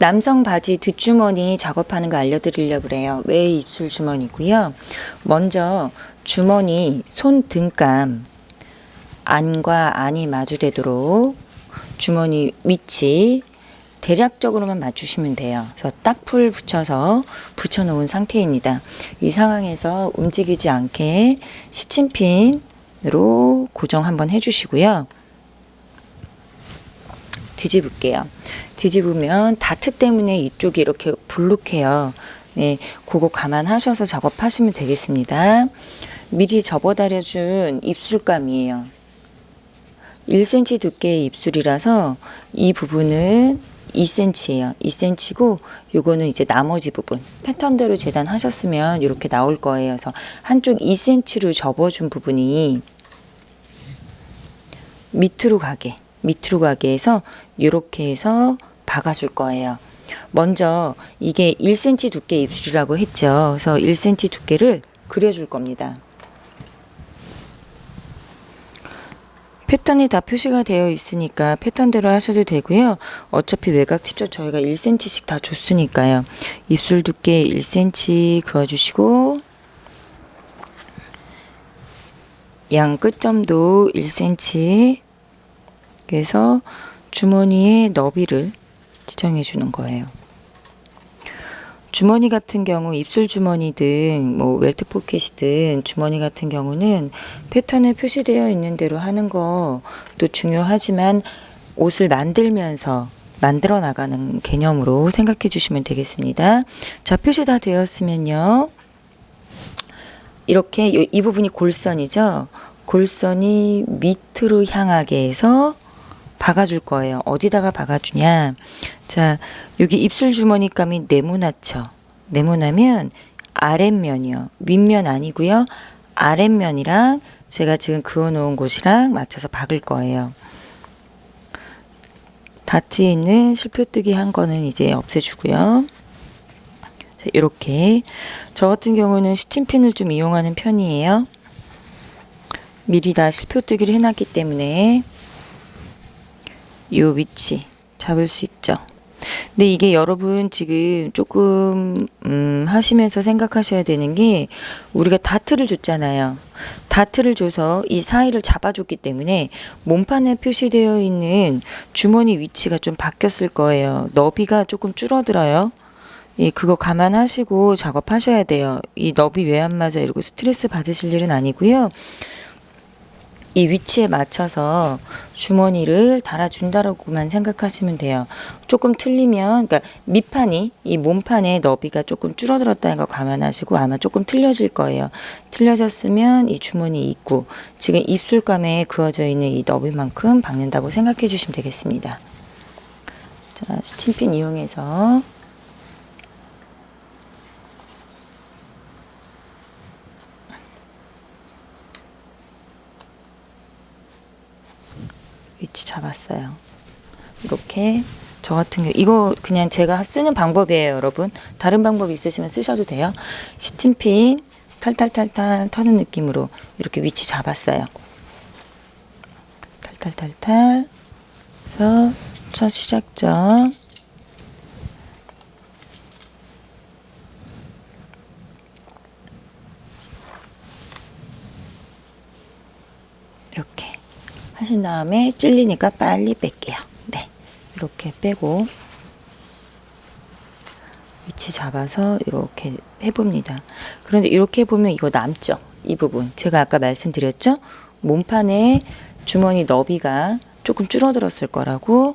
남성 바지 뒷주머니 작업하는 거 알려드리려고 그래요. 왜 입술 주머니고요. 먼저 주머니 손 등감 안과 안이 마주되도록 주머니 위치 대략적으로만 맞추시면 돼요. 그래서 딱풀 붙여서 붙여놓은 상태입니다. 이 상황에서 움직이지 않게 시침핀으로 고정 한번 해주시고요. 뒤집을게요. 뒤집으면 다트 때문에 이쪽이 이렇게 불룩해요. 네, 그거 감안하셔서 작업하시면 되겠습니다. 미리 접어다려준 입술감이에요. 1cm 두께의 입술이라서 이 부분은 2cm예요. 2cm고 요거는 이제 나머지 부분 패턴대로 재단하셨으면 이렇게 나올 거예요. 그래서 한쪽 2cm로 접어준 부분이 밑으로 가게 해서 이렇게 해서 박아줄 거예요. 먼저 이게 1cm 두께 입술이라고 했죠. 그래서 1cm 두께를 그려줄 겁니다. 패턴이 다 표시가 되어 있으니까 패턴대로 하셔도 되고요. 어차피 외곽 칩접 저희가 1cm씩 다 줬으니까요. 입술 두께 1cm 그어주시고 양 끝점도 1cm 그래서 주머니의 너비를 지정해 주는 거예요. 주머니 같은 경우 입술 주머니든 뭐 웰트 포켓이든 주머니 같은 경우는 패턴에 표시되어 있는 대로 하는 것도 중요하지만 옷을 만들면서 만들어 나가는 개념으로 생각해 주시면 되겠습니다. 자, 표시 다 되었으면요. 이렇게 이 부분이 골선이죠. 골선이 밑으로 향하게 해서 박아줄 거예요. 어디다가 박아주냐. 자, 여기 입술 주머니감이 네모나죠. 네모나면 아랫면이요. 윗면 아니고요. 아랫면이랑 제가 지금 그어놓은 곳이랑 맞춰서 박을 거예요. 다트에 있는 실표뜨기 한 거는 이제 없애주고요. 이렇게 저 같은 경우는 시침핀을 좀 이용하는 편이에요. 미리 다 실표뜨기를 해놨기 때문에 이 위치 잡을 수 있죠. 근데 이게 여러분 지금 조금 하시면서 생각하셔야 되는 게 우리가 다트를 줬잖아요. 다트를 줘서 이 사이를 잡아줬기 때문에 몸판에 표시되어 있는 주머니 위치가 좀 바뀌었을 거예요. 너비가 조금 줄어들어요. 예, 그거 감안하시고 작업하셔야 돼요. 이 너비 왜 안 맞아 이러고 스트레스 받으실 일은 아니고요. 이 위치에 맞춰서 주머니를 달아준다라고만 생각하시면 돼요. 조금 틀리면, 그러니까 밑판이, 이 몸판의 너비가 조금 줄어들었다는 걸 감안하시고 아마 조금 틀려질 거예요. 틀려졌으면 이 주머니 입구, 지금 입술감에 그어져 있는 이 너비만큼 박는다고 생각해 주시면 되겠습니다. 자, 스침핀 이용해서 위치 잡았어요. 이렇게 저 같은 경우 이거 그냥 제가 쓰는 방법이에요, 여러분. 다른 방법이 있으시면 쓰셔도 돼요. 시침핀 탈탈탈탈 터는 느낌으로 이렇게 위치 잡았어요. 탈탈탈탈 해서 첫 시작점 이렇게 하신 다음에 찔리니까 빨리 뺄게요. 네, 이렇게 빼고 위치 잡아서 이렇게 해봅니다. 그런데 이렇게 해보면 이거 남죠? 이 부분 제가 아까 말씀드렸죠? 몸판에 주머니 너비가 조금 줄어들었을 거라고.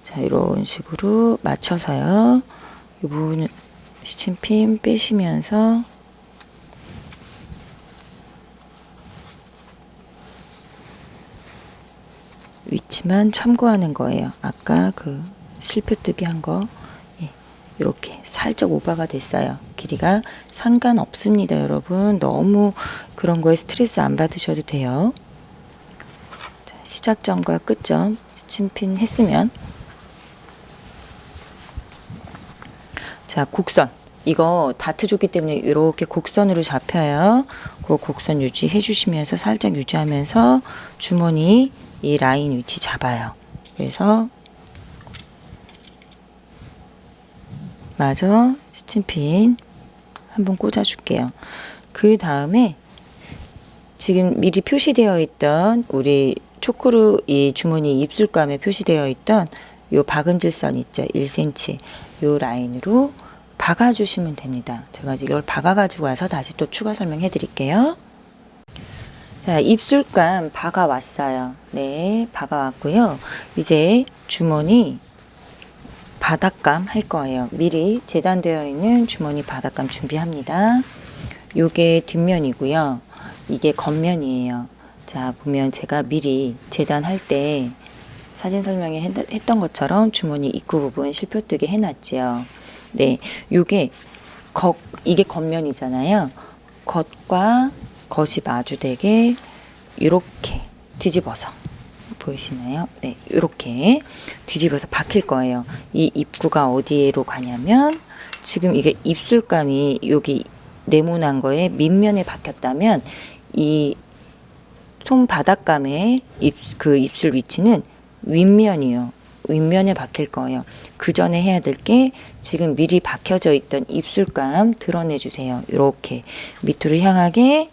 자, 이런 식으로 맞춰서요. 이 부분 시침핀 빼시면서 위치만 참고하는 거예요. 아까 그 실표뜨기 한 거. 예, 이렇게 살짝 오버가 됐어요. 길이가 상관없습니다, 여러분. 너무 그런 거에 스트레스 안 받으셔도 돼요. 자, 시작점과 끝점 시침핀 했으면 자, 곡선. 이거 다트 줬기 때문에 이렇게 곡선으로 잡혀요. 그 곡선 유지해 주시면서 살짝 유지하면서 주머니 이 라인 위치 잡아요. 그래서 마저 스친핀 한번 꽂아줄게요. 그 다음에 지금 미리 표시되어 있던 우리 초크루 이 주머니 입술감에 표시되어 있던 요 박음질선 있죠? 1cm 요 라인으로 박아주시면 됩니다. 제가 지금 이걸 박아가지고 와서 다시 또 추가 설명해 드릴게요. 자, 입술감 박아왔어요. 네, 박아왔고요. 이제 주머니 바닥감 할 거예요. 미리 재단되어 있는 주머니 바닥감 준비합니다. 요게 뒷면이고요. 이게 겉면이에요. 자, 보면 제가 미리 재단할 때 사진 설명에 했던 것처럼 주머니 입구 부분 실표뜨기 해놨지요. 네, 요게 이게 겉면이잖아요. 겉과 겉이 마주되게 이렇게 뒤집어서 보이시나요? 네, 이렇게 뒤집어서 박힐 거예요. 이 입구가 어디로 가냐면 지금 이게 입술감이 여기 네모난 거에 밑면에 박혔다면 이 손바닥감의 그 입술 위치는 윗면이요. 윗면에 박힐 거예요. 그 전에 해야 될 게 지금 미리 박혀져 있던 입술감 드러내 주세요. 이렇게 밑으로 향하게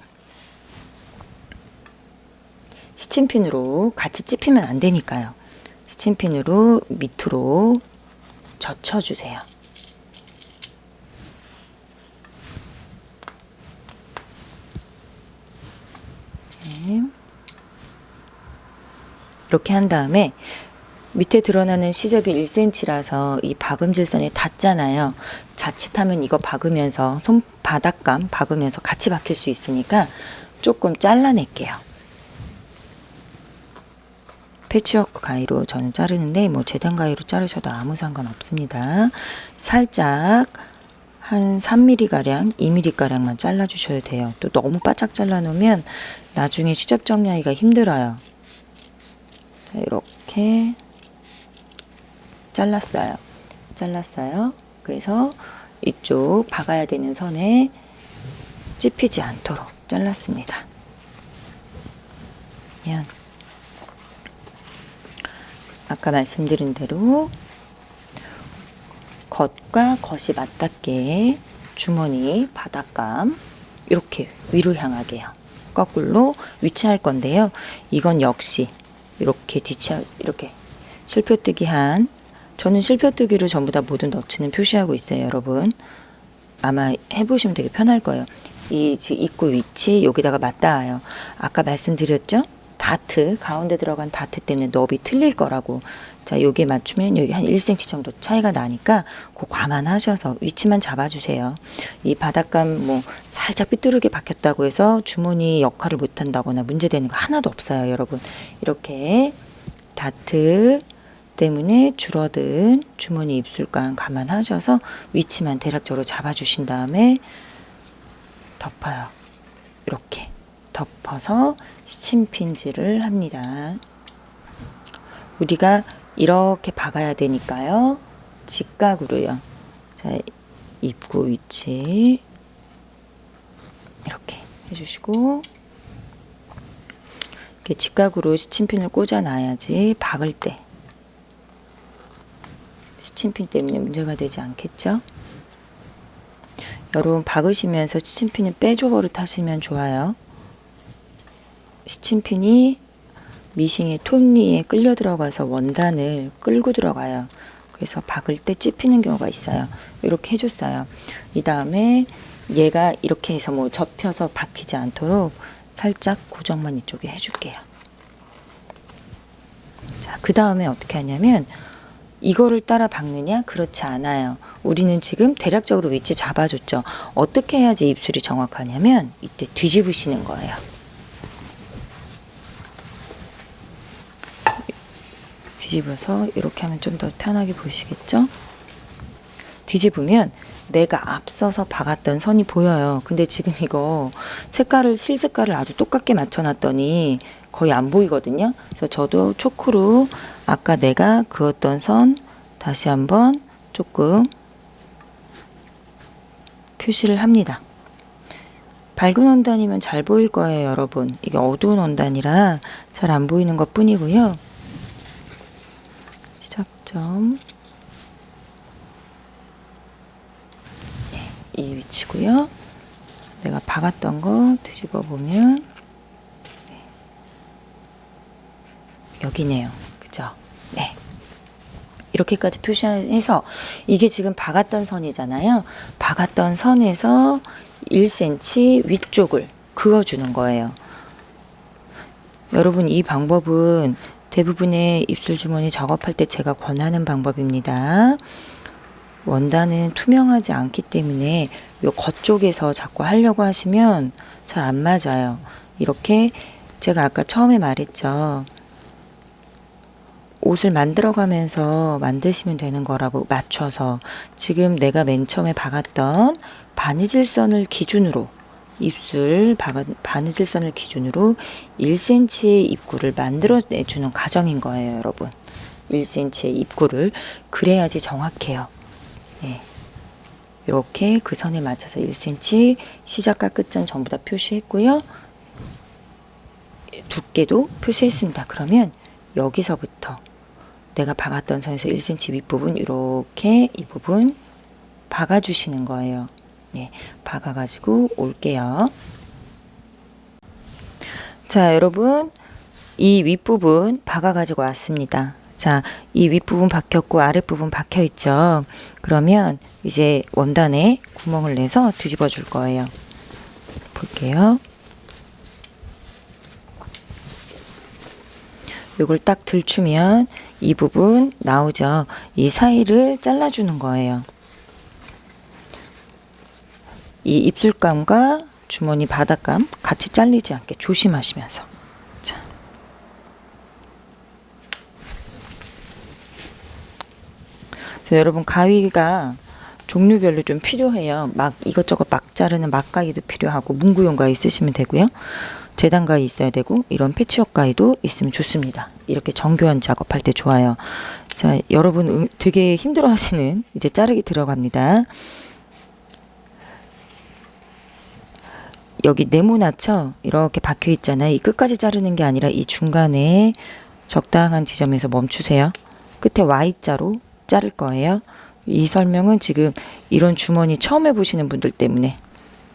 스친핀으로 같이 찝히면 안 되니까요. 스친핀으로 밑으로 젖혀주세요. 네. 이렇게 한 다음에 밑에 드러나는 시접이 1cm라서 이 박음질선에 닿잖아요. 자칫하면 이거 박으면서 손바닥감 박으면서 같이 박힐 수 있으니까 조금 잘라낼게요. 패치워크 가위로 저는 자르는데 뭐 재단 가위로 자르셔도 아무 상관없습니다. 살짝 한 3mm가량, 2mm가량만 잘라주셔야 돼요. 또 너무 바짝 잘라놓으면 나중에 시접 정리하기가 힘들어요. 자, 이렇게 잘랐어요. 그래서 이쪽 박아야 되는 선에 찝히지 않도록 잘랐습니다. 아까 말씀드린 대로 겉과 겉이 맞닿게 주머니 바닥감 이렇게 위로 향하게요. 거꾸로 위치할 건데요. 이건 역시 이렇게 이렇게 실표뜨기 저는 실표뜨기로 전부 다 모든 너츠는 표시하고 있어요. 여러분 아마 해보시면 되게 편할 거예요. 이 입구 위치 여기다가 맞닿아요. 아까 말씀드렸죠? 다트 가운데 들어간 다트 때문에 너비 틀릴 거라고. 자, 여기에 맞추면 여기 한 1cm 정도 차이가 나니까 그거 감안하셔서 위치만 잡아주세요. 이 바닥감 뭐 살짝 삐뚤게 박혔다고 해서 주머니 역할을 못한다거나 문제되는 거 하나도 없어요. 여러분 이렇게 다트 때문에 줄어든 주머니 입술감 감안하셔서 위치만 대략적으로 잡아주신 다음에 덮어요. 이렇게 덮어서 스친핀질을 합니다. 우리가 이렇게 박아야 되니까요. 직각으로요. 자, 입구 위치 이렇게 해주시고 이렇게 직각으로 스친핀을 꽂아 놔야지 박을 때 스친핀 때문에 문제가 되지 않겠죠? 여러분 박으시면서 스친핀을 빼줘 버릇 하시면 좋아요. 스친핀이 미싱의 톱니에 끌려 들어가서 원단을 끌고 들어가요. 그래서 박을 때 찝히는 경우가 있어요. 이렇게 해줬어요. 이 다음에 얘가 이렇게 해서 뭐 접혀서 박히지 않도록 살짝 고정만 이쪽에 해줄게요. 자, 그 다음에 어떻게 하냐면 이거를 따라 박느냐? 그렇지 않아요. 우리는 지금 대략적으로 위치 잡아줬죠. 어떻게 해야지 입술이 정확하냐면 이때 뒤집으시는 거예요. 뒤집어서 이렇게 하면 좀 더 편하게 보시겠죠? 뒤집으면 내가 앞서서 박았던 선이 보여요. 근데 지금 이거 실색깔을 아주 똑같게 맞춰놨더니 거의 안 보이거든요. 그래서 저도 초크로 아까 내가 그었던 선 다시 한번 조금 표시를 합니다. 밝은 원단이면 잘 보일 거예요, 여러분. 이게 어두운 원단이라 잘 안 보이는 것 뿐이고요. 시작점 이 위치고요. 내가 박았던 거 뒤집어 보면 여기네요. 그죠? 네. 이렇게까지 표시해서 이게 지금 박았던 선이잖아요. 박았던 선에서 1cm 위쪽을 그어주는 거예요. 여러분 이 방법은 대부분의 입술 주머니 작업할 때 제가 권하는 방법입니다. 원단은 투명하지 않기 때문에 요 겉쪽에서 자꾸 하려고 하시면 잘 안 맞아요. 이렇게 제가 아까 처음에 말했죠. 옷을 만들어가면서 만드시면 되는 거라고 맞춰서 지금 내가 맨 처음에 박았던 바느질선을 기준으로 입술 바느질선을 기준으로 1cm의 입구를 만들어 내주는 과정인 거예요, 여러분. 1cm의 입구를 그래야지 정확해요. 네. 이렇게 그 선에 맞춰서 1cm 시작과 끝점 전부 다 표시했고요. 두께도 표시했습니다. 그러면 여기서부터 내가 박았던 선에서 1cm 윗부분 이렇게 이 부분 박아주시는 거예요. 네, 박아가지고 올게요. 자, 여러분 이 윗부분 박아가지고 왔습니다. 자, 이 윗부분 박혔고 아랫부분 박혀있죠. 그러면 이제 원단에 구멍을 내서 뒤집어 줄 거예요. 볼게요. 요걸 딱 들추면 이 부분 나오죠. 이 사이를 잘라주는 거예요. 이 입술감과 주머니 바닥감 같이 잘리지 않게 조심하시면서. 자. 그래서 여러분 가위가 종류별로 좀 필요해요. 막 이것저것 막 자르는 막가위도 필요하고 문구용 가위 쓰시면 되고요. 재단 가위 있어야 되고 이런 패치워크 가위도 있으면 좋습니다. 이렇게 정교한 작업할 때 좋아요. 자, 여러분 되게 힘들어 하시는 이제 자르기 들어갑니다. 여기 네모나쳐 이렇게 박혀 있잖아요. 이 끝까지 자르는 게 아니라 이 중간에 적당한 지점에서 멈추세요. 끝에 Y자로 자를 거예요. 이 설명은 지금 이런 주머니 처음 해보시는 분들 때문에.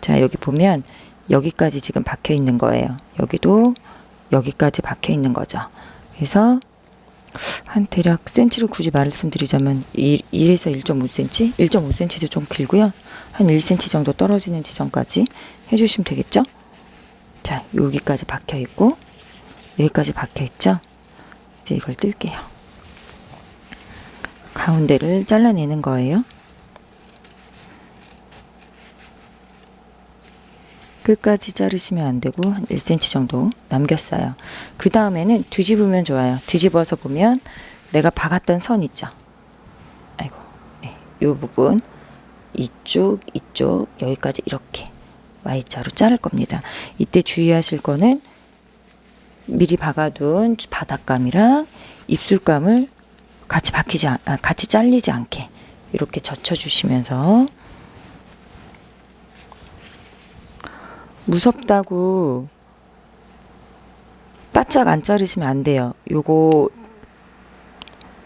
자, 여기 보면 여기까지 지금 박혀 있는 거예요. 여기도 여기까지 박혀 있는 거죠. 그래서 한 대략 센치로 굳이 말씀드리자면 1에서 1.5cm, 1.5cm도 좀 길고요. 한 1cm 정도 떨어지는 지점까지 해주시면 되겠죠. 자, 여기까지 박혀 있고 여기까지 박혀 있죠. 이제 이걸 뜰게요. 가운데를 잘라내는 거예요. 끝까지 자르시면 안 되고 한 1cm 정도 남겼어요. 그 다음에는 뒤집으면 좋아요. 뒤집어서 보면 내가 박았던 선 있죠. 아이고, 네, 이 부분 이쪽 여기까지 이렇게 Y자로 자를 겁니다. 이때 주의하실 거는 미리 박아둔 바닥감이랑 입술감을 같이 잘리지 않게 이렇게 젖혀주시면서. 무섭다고 바짝 안 자르시면 안 돼요. 요거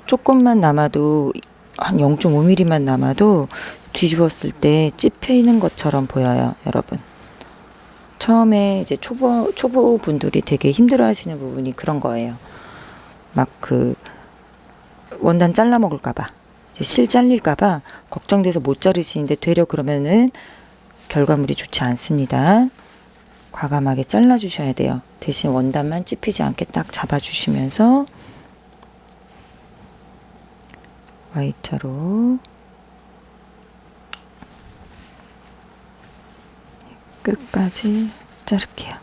조금만 남아도 한 0.5mm만 남아도 뒤집었을 때 찝혀 있는 것처럼 보여요, 여러분. 처음에 이제 초보 분들이 되게 힘들어 하시는 부분이 그런 거예요. 막 그 원단 잘라 먹을까봐, 실 잘릴까봐 걱정돼서 못 자르시는데 되려 그러면은 결과물이 좋지 않습니다. 과감하게 잘라주셔야 돼요. 대신 원단만 찝히지 않게 딱 잡아주시면서 Y자로 끝까지 자를게요.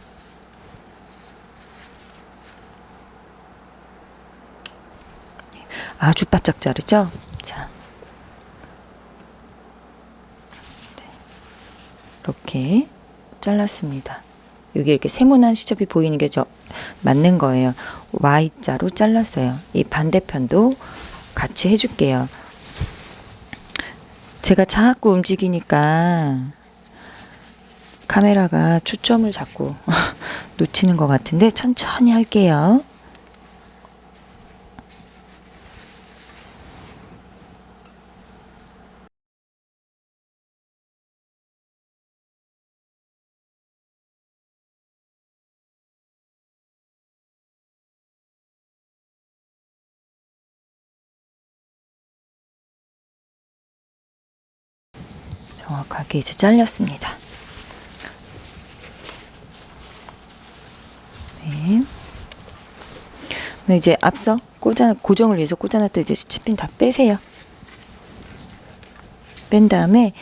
아주 바짝 자르죠? 자, 이렇게 잘랐습니다. 여기 이렇게 세모난 시접이 보이는 게 맞는 거예요. Y자로 잘랐어요. 이 반대편도 같이 해줄게요. 제가 자꾸 움직이니까 카메라가 초점을 자꾸 놓치는 것 같은데 천천히 할게요. 정확하게 이제 잘렸습니다. 네. 이제 앞서 고정을 위해서 꽂아놨던 이제 스치핀 다 빼세요. 뺀 다음에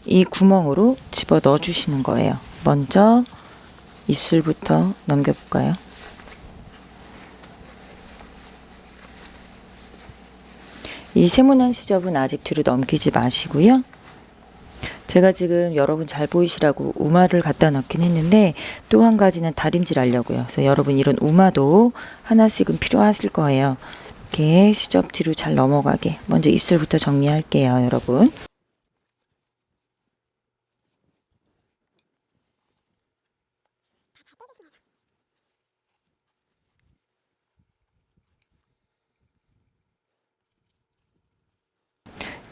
이 구멍으로 집어 넣어 주시는 거예요. 먼저 입술부터 넘겨볼까요? 이 세모난 시접은 아직 뒤로 넘기지 마시고요. 제가 지금 여러분 잘 보이시라고 우마를 갖다 넣긴 했는데 또 한 가지는 다림질 하려고요. 그래서 여러분 이런 우마도 하나씩은 필요하실 거예요. 이렇게 시접 뒤로 잘 넘어가게 먼저 입술부터 정리할게요, 여러분.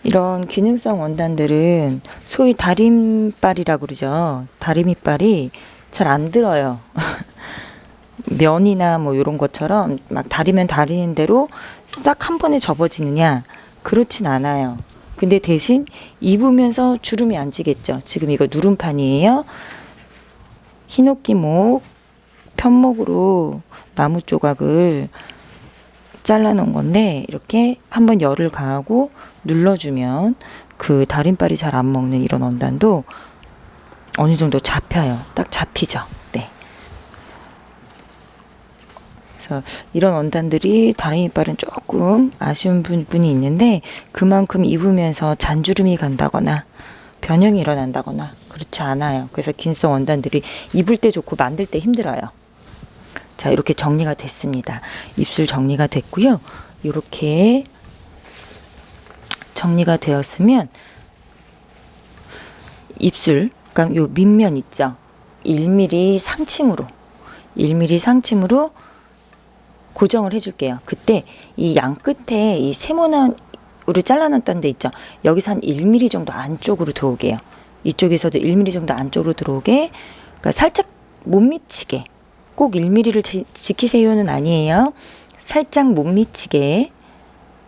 이런 기능성 원단들은 소위 다림빨이라고 그러죠. 다리미빨이 잘 안 들어요. 면이나 뭐 이런 것처럼 막 다리면 다리는 대로 싹 한 번에 접어지느냐? 그렇진 않아요. 근데 대신 입으면서 주름이 안 지겠죠. 지금 이거 누름판이에요. 히노키목 편목으로 나무 조각을 잘라 놓은 건데 이렇게 한번 열을 가하고 눌러주면 그 다림발이 잘 안 먹는 이런 원단도 어느 정도 잡혀요. 딱 잡히죠. 네. 그래서 이런 원단들이 다림이빨은 조금 아쉬운 부분이 있는데 그만큼 입으면서 잔주름이 간다거나 변형이 일어난다거나 그렇지 않아요. 그래서 긴성 원단들이 입을 때 좋고 만들 때 힘들어요. 자, 이렇게 정리가 됐습니다. 입술 정리가 됐고요. 이렇게 정리가 되었으면 입술, 그러니까 요 밑면 있죠. 1mm 상침으로 고정을 해줄게요. 그때 이 양 끝에 이 세모난으로 잘라놨던 데 있죠. 여기서 한 1mm 정도 안쪽으로 들어오게요. 이쪽에서도 1mm 정도 안쪽으로 들어오게, 그러니까 살짝 못 미치게. 꼭 1mm를 지키세요는 아니에요. 살짝 못 미치게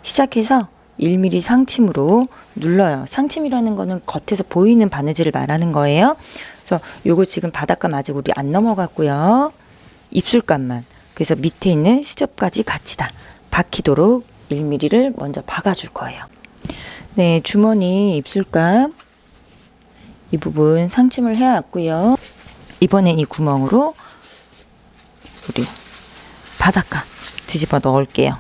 시작해서 1mm 상침으로 눌러요. 상침이라는 거는 겉에서 보이는 바느질을 말하는 거예요. 그래서 요거 지금 바닥감 아직 우리 안 넘어갔고요. 입술감만. 그래서 밑에 있는 시접까지 같이 다 박히도록 1mm를 먼저 박아줄 거예요. 네, 주머니 입술감 이 부분 상침을 해왔고요. 이번엔 이 구멍으로 우리 바닥감 뒤집어 넣을게요.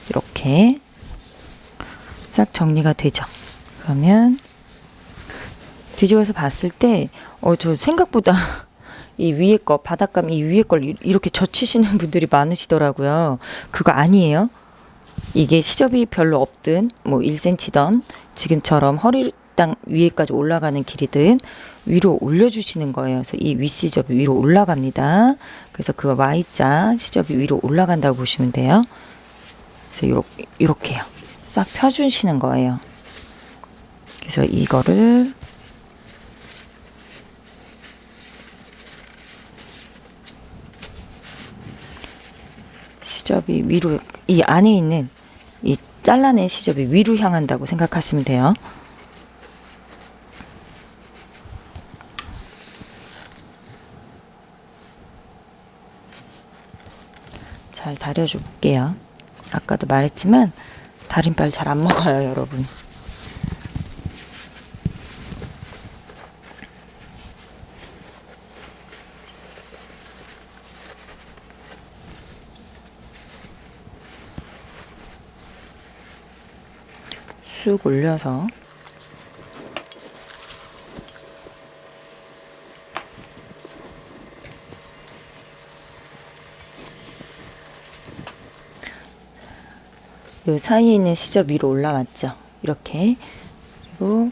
이렇게 싹 정리가 되죠. 그러면 뒤집어서 봤을 때 저 생각보다 이 위에 거 바닥감 이 위에 걸 이렇게 젖히시는 분들이 많으시더라고요. 그거 아니에요. 이게 시접이 별로 없든 뭐 1cm든 지금처럼 허리 땅 위에까지 올라가는 길이든 위로 올려주시는 거예요. 그래서 이 윗시접이 위로 올라갑니다. 그래서 그 Y자 시접이 위로 올라간다고 보시면 돼요. 그래서 이렇게요. 싹 펴주시는 거예요. 그래서 이거를 시접이 위로, 이 안에 있는 이 잘라낸 시접이 위로 향한다고 생각하시면 돼요. 잘 다려줄게요. 아까도 말했지만 다림발 잘 안 먹어요, 여러분. 쑥 올려서 요 사이에 있는 시접 위로 올라왔죠. 이렇게. 그리고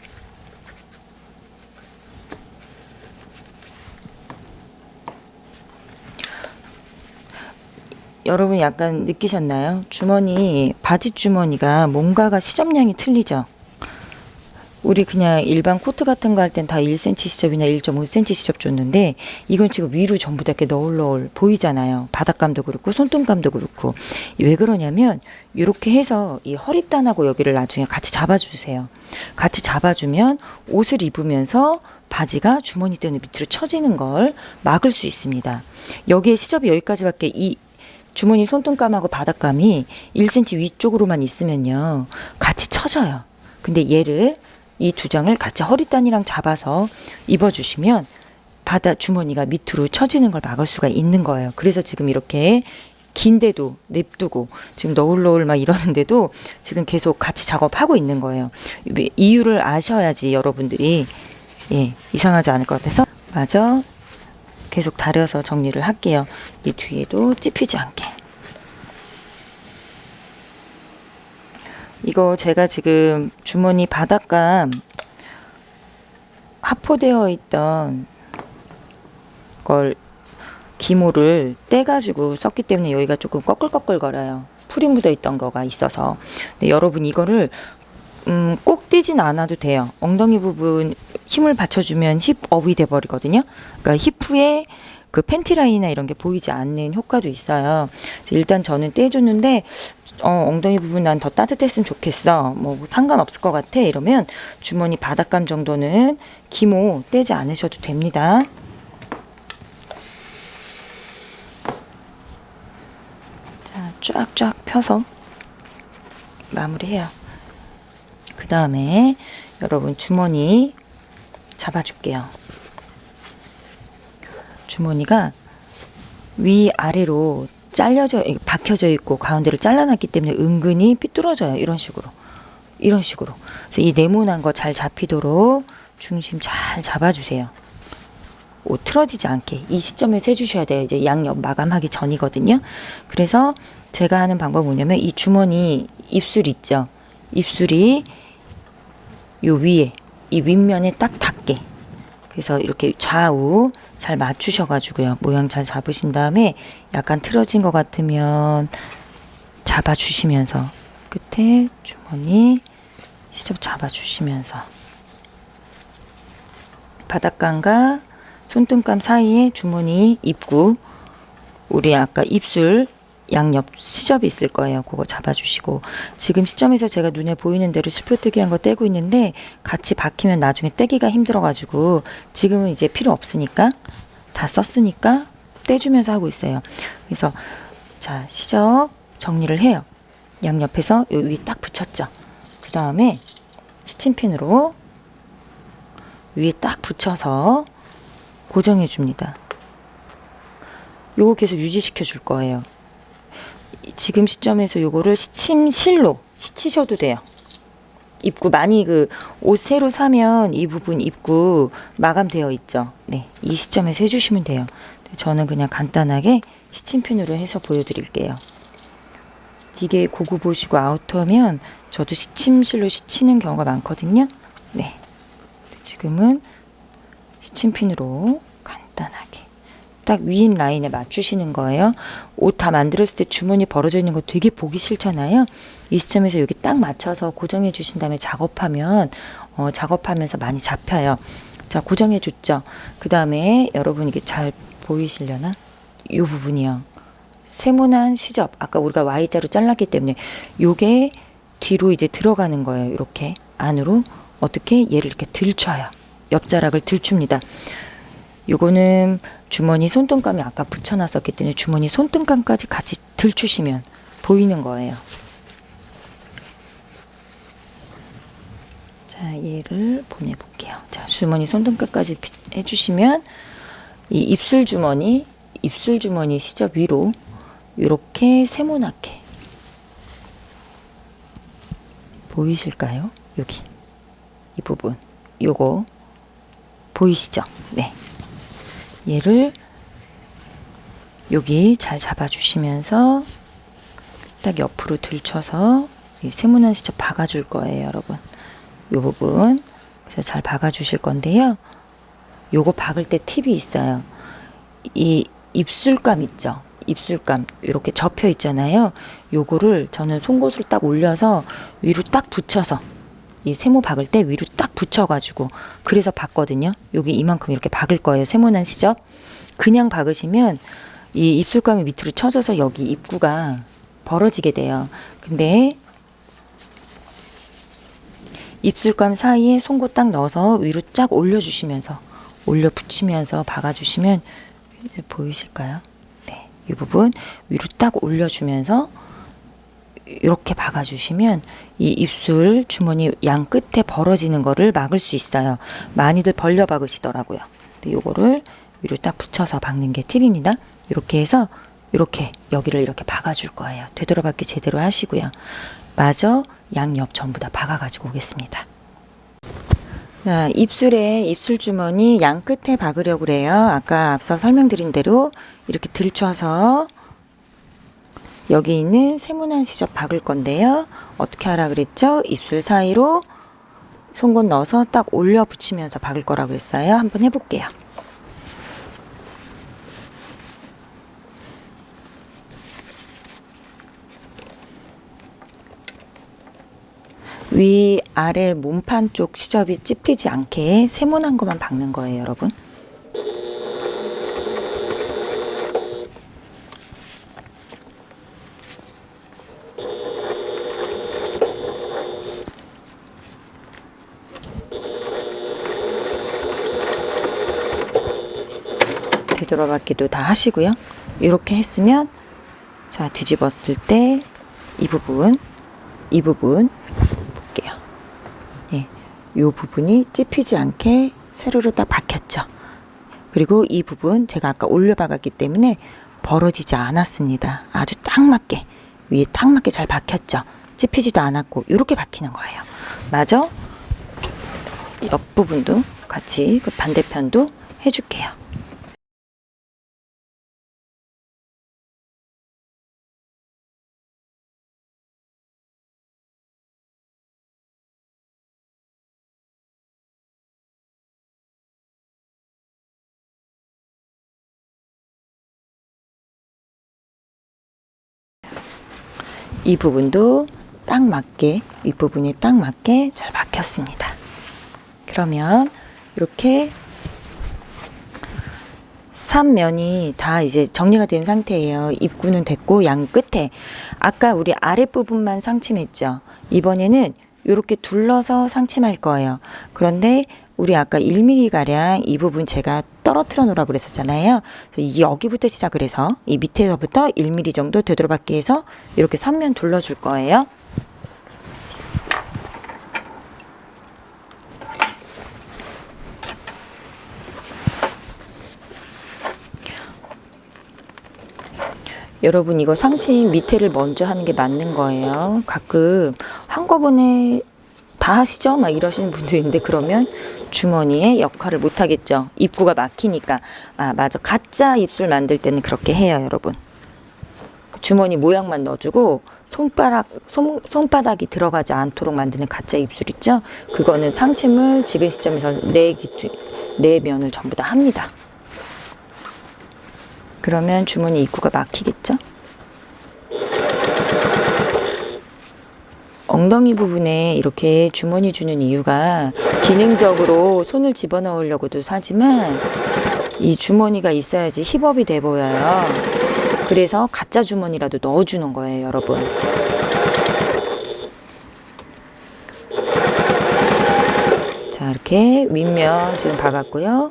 여러분 약간 느끼셨나요? 주머니, 바지 주머니가 뭔가가 시접량이 틀리죠. 우리 그냥 일반 코트 같은 거 할 땐 다 1cm 시접이나 1.5cm 시접 줬는데 이건 지금 위로 전부 다 이렇게 너울너울 보이잖아요. 바닥감도 그렇고 손등감도 그렇고. 왜 그러냐면 이렇게 해서 이 허리단하고 여기를 나중에 같이 잡아주세요. 같이 잡아주면 옷을 입으면서 바지가 주머니 때문에 밑으로 처지는 걸 막을 수 있습니다. 여기에 시접이 여기까지밖에 이 주머니 손등감하고 바닥감이 1cm 위쪽으로만 있으면요. 같이 처져요. 근데 얘를 이 두 장을 같이 허리단이랑 잡아서 입어주시면 주머니가 밑으로 처지는 걸 막을 수가 있는 거예요. 그래서 지금 이렇게 긴데도 냅두고 지금 너울너울 막 이러는데도 지금 계속 같이 작업하고 있는 거예요. 이유를 아셔야지 여러분들이 이상하지 않을 것 같아서 마저 계속 다려서 정리를 할게요. 이 뒤에도 찝히지 않게. 이거 제가 지금 주머니 바닥감 하포되어 있던 걸 기모를 떼가지고 썼기 때문에 여기가 조금 꺼끌꺼끌 거려요. 풀이 묻어 있던 거가 있어서. 근데 여러분 이거를 꼭 떼진 않아도 돼요. 엉덩이 부분 힘을 받쳐주면 힙업이 돼버리거든요. 그러니까 힙후에 그 팬티 라인이나 이런 게 보이지 않는 효과도 있어요. 일단 저는 떼줬는데 엉덩이 부분 난 더 따뜻했으면 좋겠어. 뭐 상관없을 것 같아. 이러면 주머니 바닥감 정도는 기모 떼지 않으셔도 됩니다. 자, 쫙쫙 펴서 마무리해요. 그 다음에 여러분 주머니 잡아줄게요. 주머니가 위아래로 박혀져 있고 가운데를 잘라놨기 때문에 은근히 삐뚤어져요. 이런 식으로. 그래서 이 네모난 거 잘 잡히도록 중심 잘 잡아주세요. 옷 틀어지지 않게 이 시점에서 해주셔야 돼요. 이제 양옆 마감하기 전이거든요. 그래서 제가 하는 방법은 뭐냐면 이 주머니 입술 있죠. 입술이 요 위에 이 윗면에 딱 닿게. 그래서 이렇게 좌우 잘 맞추셔가지고요. 모양 잘 잡으신 다음에 약간 틀어진 것 같으면 잡아주시면서 끝에 주머니 시접 잡아주시면서 바닥감과 손등감 사이에 주머니 입구 우리 아까 입술 양옆 시접이 있을 거예요. 그거 잡아주시고 지금 시점에서 제가 눈에 보이는 대로 실표뜨기 한 거 떼고 있는데 같이 박히면 나중에 떼기가 힘들어가지고 지금은 이제 필요 없으니까 다 썼으니까 떼주면서 하고 있어요. 그래서 자 시접 정리를 해요. 양옆에서 여기 위에 딱 붙였죠. 그 다음에 스친핀으로 위에 딱 붙여서 고정해 줍니다. 요거 계속 유지시켜 줄 거예요. 지금 시점에서 요거를 시침실로 시치셔도 돼요. 입구 많이 그 옷 새로 사면 이 부분 입구 마감되어 있죠. 네, 이 시점에서 해주시면 돼요. 저는 그냥 간단하게 시침핀으로 해서 보여드릴게요. 이게 고구 보시고 아우터면 저도 시침실로 시치는 경우가 많거든요. 네, 지금은 시침핀으로 간단하게 딱 위인 라인에 맞추시는 거예요. 옷 다 만들었을 때 주머니 벌어져 있는 거 되게 보기 싫잖아요. 이 시점에서 여기 딱 맞춰서 고정해 주신 다음에 작업하면서 많이 잡혀요. 자, 고정해 줬죠. 그 다음에 여러분 이게 잘 보이시려나? 이 부분이요. 세모난 시접. 아까 우리가 Y자로 잘랐기 때문에 요게 뒤로 이제 들어가는 거예요. 이렇게 안으로 어떻게 얘를 이렇게 들쳐요. 옆자락을 들춥니다. 요거는 주머니 손등감이 아까 붙여놨었기 때문에 주머니 손등감까지 같이 들추시면 보이는 거예요. 자, 얘를 보내볼게요. 자, 주머니 손등감까지 해주시면 이 입술 주머니 시접 위로 이렇게 세모나게 보이실까요? 여기 이 부분 요거 보이시죠? 네. 얘를 여기 잘 잡아주시면서 딱 옆으로 들쳐서 세모난 시접 박아줄 거예요, 여러분. 이 부분 그래서 잘 박아주실 건데요. 요거 박을 때 팁이 있어요. 이 입술감 있죠? 입술감 이렇게 접혀 있잖아요. 요거를 저는 송곳으로 딱 올려서 위로 딱 붙여서 이 세모 박을 때 위로 딱 붙여가지고 그래서 박거든요. 여기 이만큼 이렇게 박을 거예요. 세모난 시접. 그냥 박으시면 이 입술감이 밑으로 쳐져서 여기 입구가 벌어지게 돼요. 근데 입술감 사이에 송곳 딱 넣어서 위로 쫙 올려주시면서 올려 붙이면서 박아주시면 이제 보이실까요? 네, 이 부분 위로 딱 올려주면서 이렇게 박아주시면 이 입술 주머니 양 끝에 벌어지는 거를 막을 수 있어요. 많이들 벌려 박으시더라고요. 근데 요거를 위로 딱 붙여서 박는 게 팁입니다. 이렇게 해서 이렇게 여기를 이렇게 박아줄 거예요. 되돌아박기 제대로 하시고요. 마저 양옆 전부 다 박아가지고 오겠습니다. 자, 입술에 입술 주머니 양 끝에 박으려고 그래요. 아까 앞서 설명드린 대로 이렇게 들쳐서 여기 있는 세모난 시접 박을 건데요. 어떻게 하라 그랬죠? 입술 사이로 송곳 넣어서 딱 올려 붙이면서 박을 거라고 그랬어요. 한번 해볼게요. 위, 아래 몸판 쪽 시접이 찝히지 않게 세모난 것만 박는 거예요, 여러분. 되돌아박기도 다 하시고요. 이렇게 했으면 자, 뒤집었을 때 이 부분 볼게요. 예, 요 부분이 찝히지 않게 세로로 딱 박혔죠. 그리고 이 부분 제가 아까 올려 박았기 때문에 벌어지지 않았습니다. 아주 딱 맞게 위에 딱 맞게 잘 박혔죠. 찝히지도 않았고 이렇게 박히는 거예요. 마저 옆 부분도 같이 그 반대편도 해줄게요. 이 부분도 딱 맞게 윗부분이 딱 맞게 잘 박혔습니다. 그러면 이렇게 3면이 다 이제 정리가 된 상태예요. 입구는 됐고 양 끝에 아까 우리 아랫부분만 상침했죠. 이번에는 이렇게 둘러서 상침할 거예요. 그런데 우리 아까 1mm 가량 이 부분 제가 떨어뜨려 놓으라고 그랬었잖아요. 그래서 여기부터 시작을 해서 이 밑에서부터 1mm 정도 되돌아박기 해서 이렇게 3면 둘러줄 거예요. 여러분 이거 상침 밑에를 먼저 하는 게 맞는 거예요. 가끔 한꺼번에 다 하시죠? 막 이러시는 분도 있는데 그러면 주머니의 역할을 못 하겠죠. 입구가 막히니까. 아, 맞아. 가짜 입술 만들 때는 그렇게 해요, 여러분. 주머니 모양만 넣어주고 손바닥이 들어가지 않도록 만드는 가짜 입술 있죠? 그거는 상침을 지금 시점에서 네 면을 전부 다 합니다. 그러면 주머니 입구가 막히겠죠? 엉덩이 부분에 이렇게 주머니 주는 이유가 기능적으로 손을 집어넣으려고도 사지만 이 주머니가 있어야지 힙업이 돼 보여요. 그래서 가짜 주머니라도 넣어주는 거예요, 여러분. 자, 이렇게 윗면 지금 박았고요.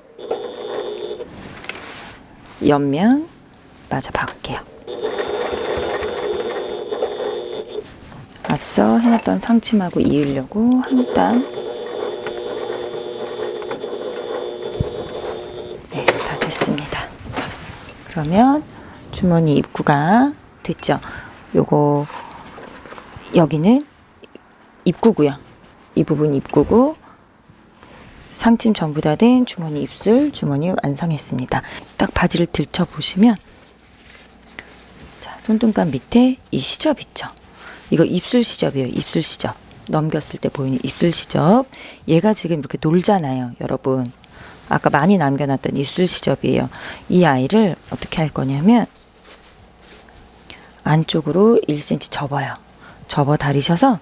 옆면 마저 박을게요. 앞서 해놨던 상침하고 이으려고 한 땀. 네, 다 됐습니다. 그러면 주머니 입구가 됐죠? 요거 여기는 입구고요. 이 부분 입구고 상침 전부 다 된 주머니 입술 주머니 완성했습니다. 딱 바지를 들쳐 보시면 자, 손등간 밑에 이 시접 있죠? 이거 입술 시접이에요. 입술 시접. 넘겼을 때 보이는 입술 시접. 얘가 지금 이렇게 놀잖아요, 여러분. 아까 많이 남겨놨던 입술 시접이에요. 이 아이를 어떻게 할 거냐면 안쪽으로 1cm 접어요. 접어 다리셔서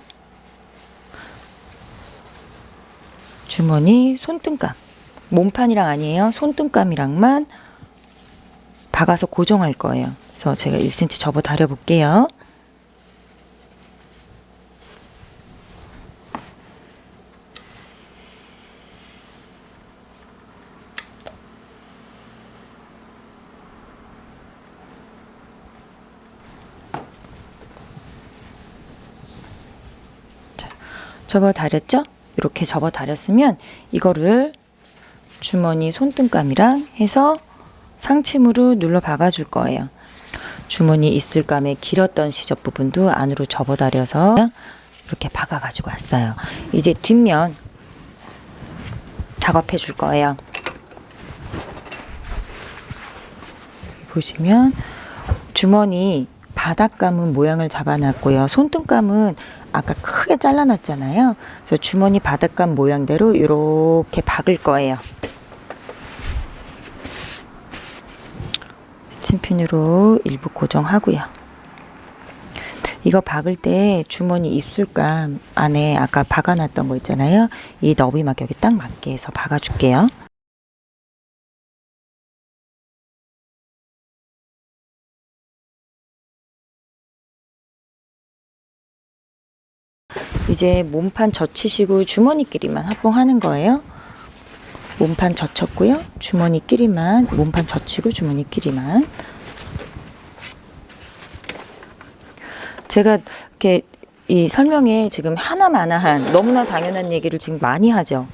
주머니 손등감, 몸판이랑 아니에요. 손등감이랑만 박아서 고정할 거예요. 그래서 제가 1cm 접어 다려 볼게요. 접어 다렸죠? 이렇게 접어 다렸으면 이거를 주머니 손등감이랑 해서 상침으로 눌러 박아 줄 거예요. 주머니 입술감에 길었던 시접 부분도 안으로 접어 다려서 이렇게 박아 가지고 왔어요. 이제 뒷면 작업해 줄 거예요. 보시면 주머니 바닥감은 모양을 잡아놨고요. 손등감은 아까 크게 잘라놨잖아요. 그래서 주머니 바닥감 모양대로 이렇게 박을 거예요. 스친핀으로 일부 고정하고요. 이거 박을 때 주머니 입술감 안에 아까 박아놨던 거 있잖아요. 이 너비막 여기 딱 맞게 해서 박아줄게요. 이제 몸판 젖히시고 주머니끼리만 합봉하는 거예요. 몸판 젖혔고요. 주머니끼리만, 몸판 젖히고 주머니끼리만. 제가 이렇게 이 설명에 지금 하나마나한 너무나 당연한 얘기를 지금 많이 하죠.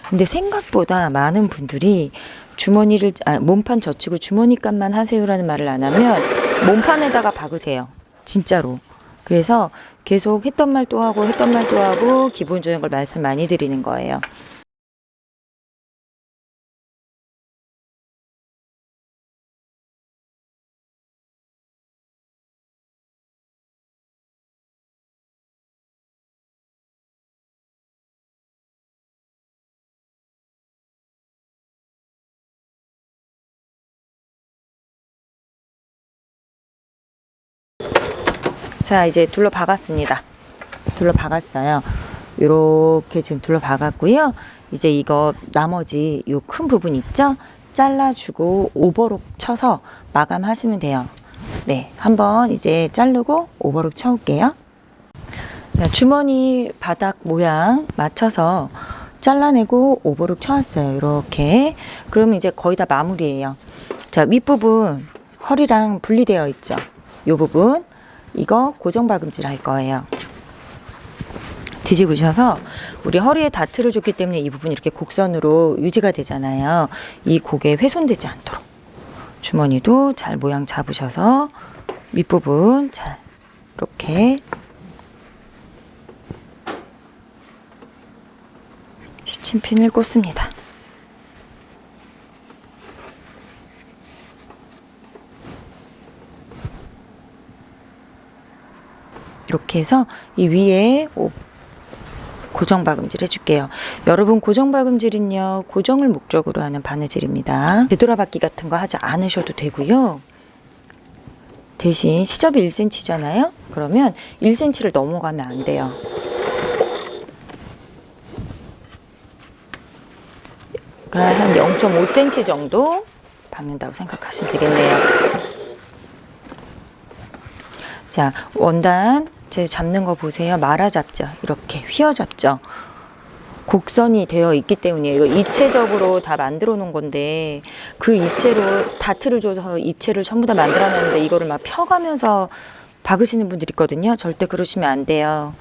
근데 생각보다 많은 분들이 주머니를, 몸판 젖히고 주머니감만 하세요라는 말을 안 하면 몸판에다가 박으세요. 진짜로. 그래서 계속 했던 말 또 하고 했던 말 또 하고 기본적인 걸 말씀 많이 드리는 거예요. 자, 이제 둘러 박았습니다. 둘러 박았어요. 요렇게 지금 둘러 박았고요. 이제 이거 나머지 요 큰 부분 있죠? 잘라주고 오버록 쳐서 마감하시면 돼요. 네, 한번 이제 자르고 오버록 쳐올게요. 자, 주머니 바닥 모양 맞춰서 잘라내고 오버록 쳐왔어요. 이렇게. 그러면 이제 거의 다 마무리예요. 자, 윗부분 허리랑 분리되어 있죠? 요 부분. 이거 고정 박음질 할 거예요. 뒤집으셔서 우리 허리에 다트를 줬기 때문에 이 부분이 이렇게 곡선으로 유지가 되잖아요. 이 곡에 훼손되지 않도록 주머니도 잘 모양 잡으셔서 윗부분 잘 이렇게 시침핀을 꽂습니다. 이렇게 해서 이 위에 고정 박음질 해줄게요. 여러분 고정 박음질은요 고정을 목적으로 하는 바느질입니다. 되돌아박기 같은 거 하지 않으셔도 되고요. 대신 시접이 1cm잖아요. 그러면 1cm를 넘어가면 안 돼요. 그러니까 한 0.5cm 정도 박는다고 생각하시면 되겠네요. 자, 원단 제 잡는 거 보세요. 말아 잡죠. 이렇게 휘어 잡죠. 곡선이 되어 있기 때문이에요. 이거 입체적으로 다 만들어 놓은 건데 그 입체로 다트를 줘서 입체를 전부 다 만들어 놨는데 이거를 막 펴가면서 박으시는 분들이 있거든요. 절대 그러시면 안 돼요.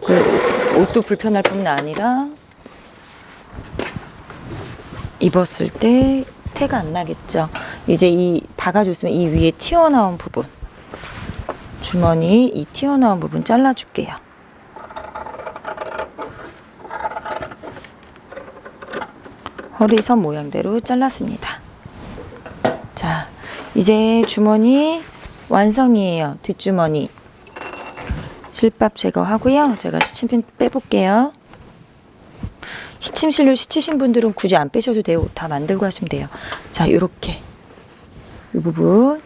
그 옷도 불편할 뿐만 아니라 입었을 때 태가 안 나겠죠. 이제 이 박아줬으면 이 위에 튀어나온 부분 주머니 이 튀어나온 부분 잘라줄게요. 허리선 모양대로 잘랐습니다. 자, 이제 주머니 완성이에요. 뒷주머니 실밥 제거하고요. 제가 시침핀 빼볼게요. 시침실로 시치신 분들은 굳이 안 빼셔도 돼요. 다 만들고 하시면 돼요. 자, 요렇게 이 부분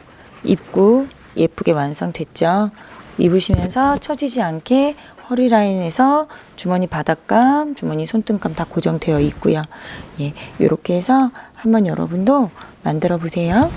입구 예쁘게 완성됐죠. 입으시면서 처지지 않게 허리 라인에서 주머니 바닥감, 주머니 손등감 다 고정되어 있고요. 예, 이렇게 해서 한번 여러분도 만들어 보세요.